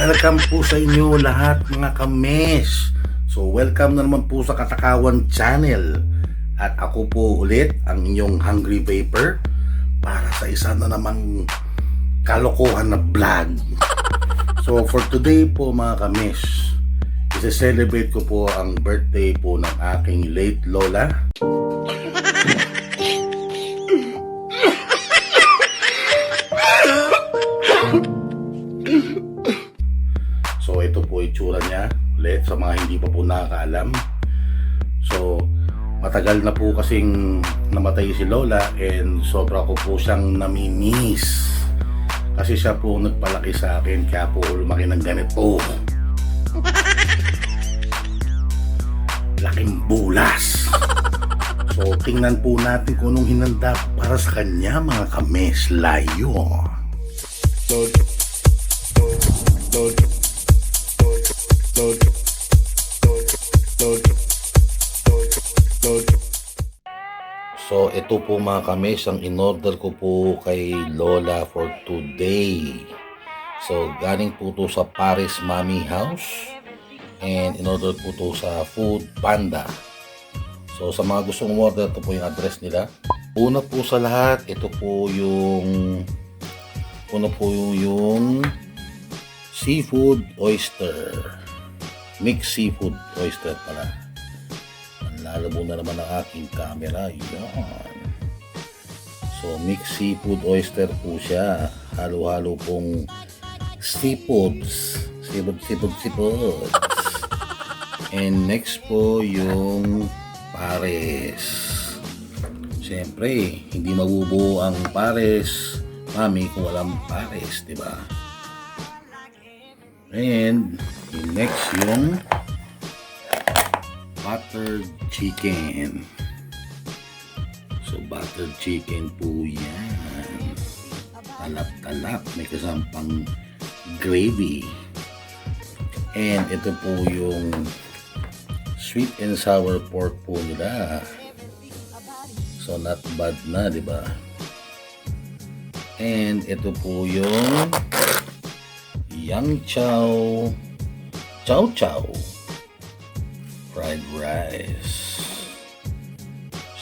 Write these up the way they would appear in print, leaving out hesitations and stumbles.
Welcome po sa inyo lahat mga kamesh. So welcome na naman po sa Katakawan Channel. At ako po ulit ang inyong Hungry Vapor para sa isa na namang kalokohan na vlog. So for today po mga kamesh, isi-celebrate ko po ang birthday po ng aking late lola. So ito po itsura niya ulit sa mga hindi pa po nakakaalam. So matagal na po kasing namatay si Lola and sobra ko po siyang namimiss. Kasi siya po nagpalaki sa akin kaya po lumaki ng ganito. Laking bulas. So tingnan po natin kung anong hinanda para sa kanya mga kames layo. So ito po mga kames ang in-order ko po kay Lola for today. So galing po to sa Paris Mommy House and in-order po to sa Food Panda. So sa mga gustong order, ito po yung address nila. Una po sa lahat, ito po yung seafood oyster. Mixed seafood oyster pala. Lalabo na naman ang aking camera. Yan. So, mixed seafood oyster po siya. Halo-halo pong seafoods. Seafood. And next po yung pares. Siyempre, hindi mabubuo ang pares, mami, kung walang pares, di ba? And next yung buttered chicken. So buttered chicken po yan. Talap-talap. May kasampang gravy. And ito po yung sweet and sour pork po nila. So not bad na, di ba? And ito po yung yang chow fried rice.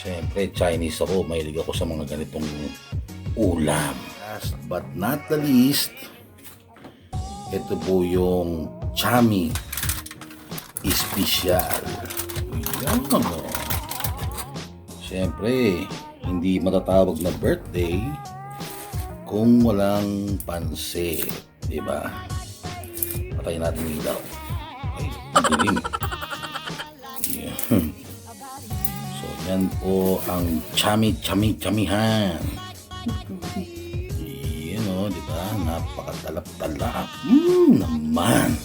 Siyempre, Chinese ako. Mahilig ako sa mga ganitong ulam. Last but not the least, ito po yung chami special. Yan o. Siyempre, hindi matatawag na birthday kung walang pansit. Diba? Patayin natin yung ilaw. Okay, dilim. Yeah. So, yan po ang chamihan. Yan o, diba? Napakatalap-talap. Naman.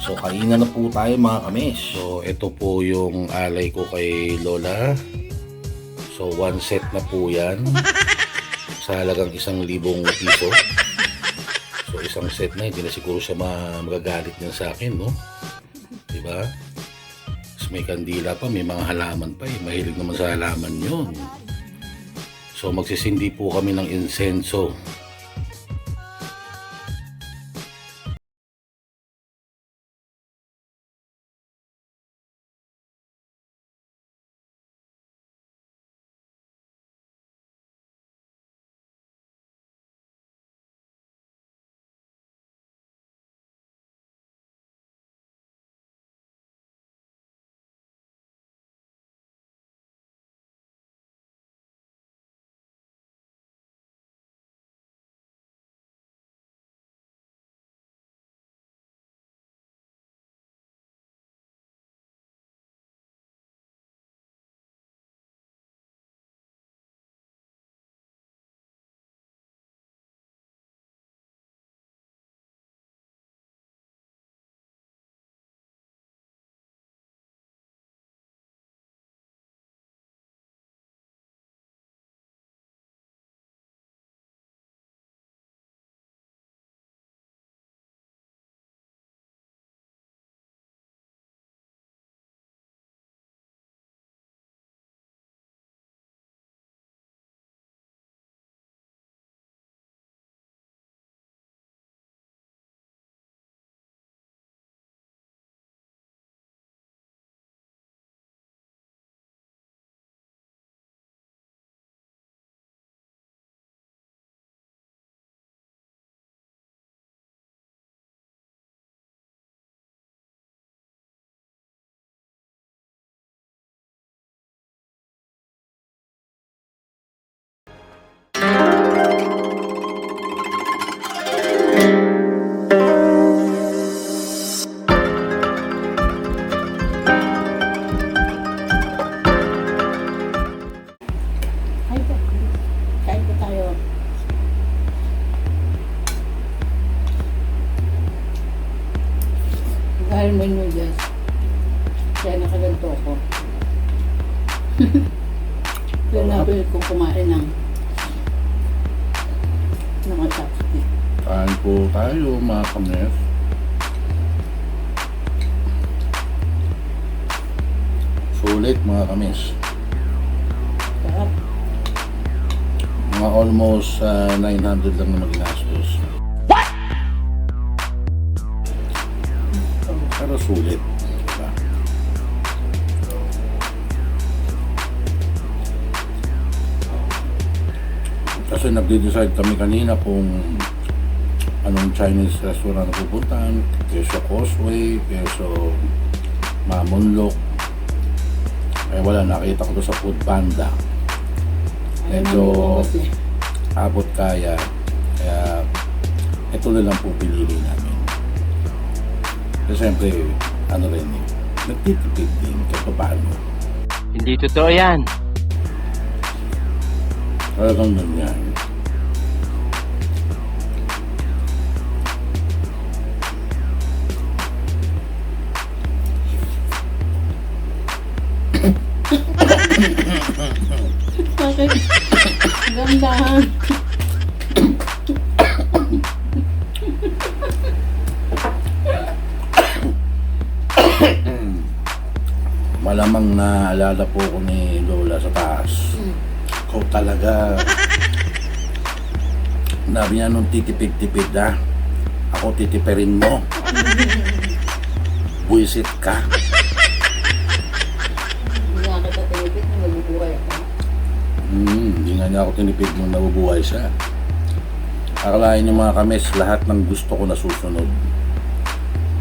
So, kainan na po tayo mga kames. So, ito po yung alay ko kay Lola. So, one set na po yan. Sa halagang 1,000 piso. So, isang set na, hindi na siguro siya magagalit niya sa akin, no? Diba? Tapos may kandila pa, may mga halaman pa, eh. Mahilig naman sa halaman yun. So, magsisindi po kami ng insenso. Dahil may noodles. Kaya nakaganto ko. Pero napilit kong kumain ng chopstick. Kain po tayo mga kames. Sulit mga kames. Sarap. Mga almost 900 lang na maginastos. Pero sulit. Diba? Kasi nagde-decide kami kanina kung anong Chinese restaurant na pupuntahan. Keso Causeway, keso Mamunlok. Eh wala, nakita ko to sa Food Panda. Medyo abot kaya. Kaya ito na lang po pinili namin. Kasi siyempre, ano rin eh, nagtitipid din kahit paano. Hindi totoo yan. Talagang ganyan. Bakit? Gandahan. Malamang naalala po ko ni Lola sa taas. Ko talaga. Nabi niya nung titipid-tipid na. Ako titipirin mo. Buisit ka. Hindi nga kita tinipid na mabubuhay ako. Hindi nga niya ako tinipid nung nabubuhay siya. Akalain niyo mga kames, lahat ng gusto ko nasusunod.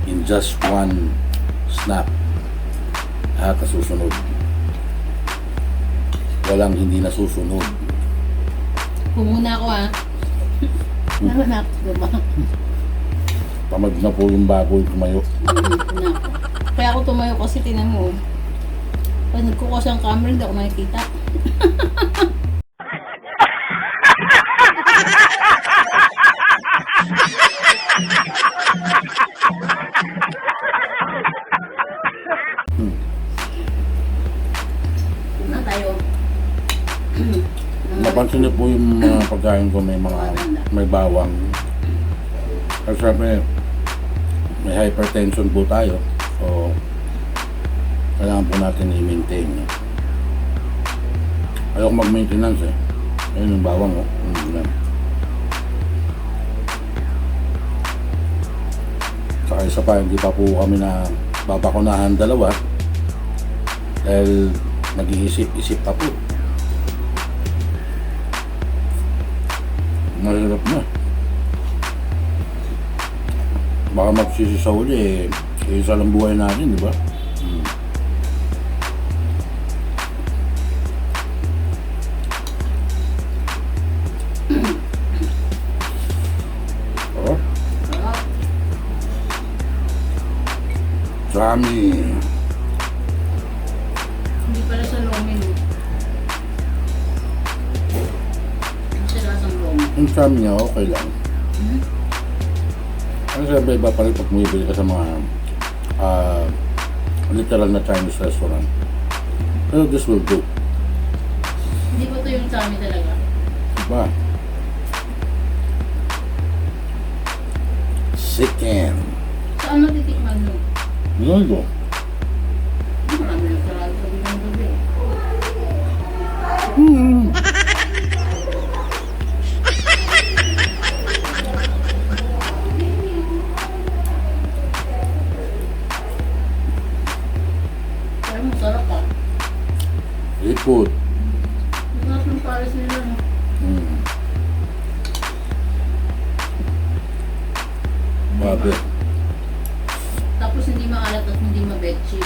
In just one snap. Lahat nasusunod. Walang hindi nasusunod. Pumuna ako Naman ako, diba? Tamad na po yung baboy tumayo. Na. Kaya ako tumayo kasi tinan mo. Pag nagkukas ang camera, hindi ako makikita. Na tayo. Napansin niyo po yung mga pagkain ko may bawang. Kasi syempre, may hypertension po tayo. So, kailangan po natin i-maintain. Ayaw ko mag-maintenance eh. Ayun yung bawang oh. Saka isa pa, hindi pa po kami na babakunahan dalawa. Dahil nag-iisip-isip pa po. Mahirap na. Baka magsisi sa uli eh, isa lang buhay natin, di ba? Oh. Dami. Hindi pala sa lomin. Kasi lasang lomin. Yung dami niya, okay lang. Ang siyempre iba pa rin pag bumibili ka sa mga literal na Chinese restaurant. Pero this will do. Hindi ba ito yung sa amin talaga? Diba? Chicken. Saan mo titikman mo? Nino. Marami na sarado sa bilang gabi. Pero masarap Seafood. Masarap ng pares nila. Babe. Tapos hindi maalat at hindi mabetchin.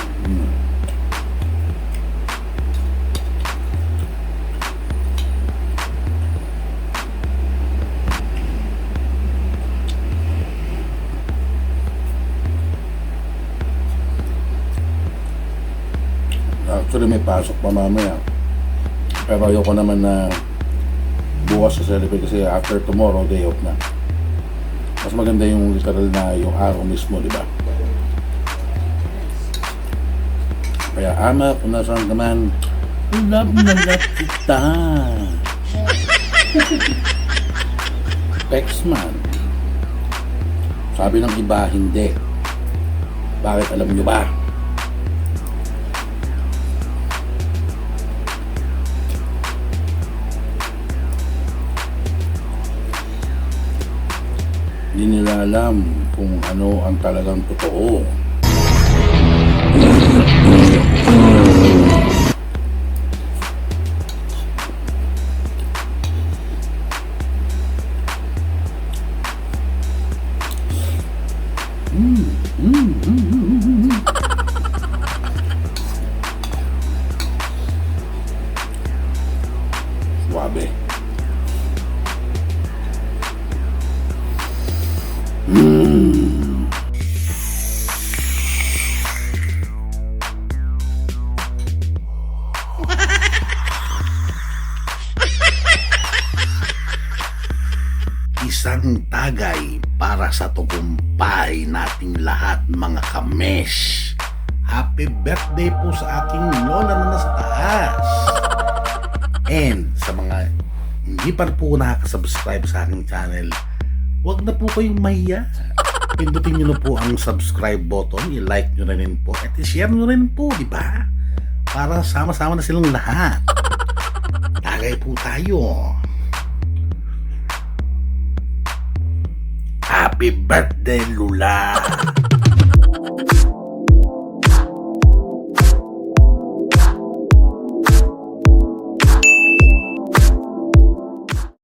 Actually may pasok pa mamaya. Pero ayoko naman na bukas sa celebrate kasi after tomorrow day off na. Mas maganda yung literal na yung araw mismo, di ba? Kaya ama, kung nasaan ka man, love na love kita. Pexman. Sabi ng iba, hindi. Bakit alam nyo ba? Hindi nila alam kung ano ang talagang totoo. Suabe. Isang tagay para sa tagumpay nating lahat mga kamesh. Happy birthday po sa aking lola na nasa taas. And sa mga hindi pa po nakaka-subscribe sa aking channel, huwag na po kayong mahiya. Pindutin nyo na po ang subscribe button, i-like nyo na rin po, at i-share nyo rin po, di ba? Para sama-sama na silang lahat. Tagay po tayo. Happy birthday, Lula!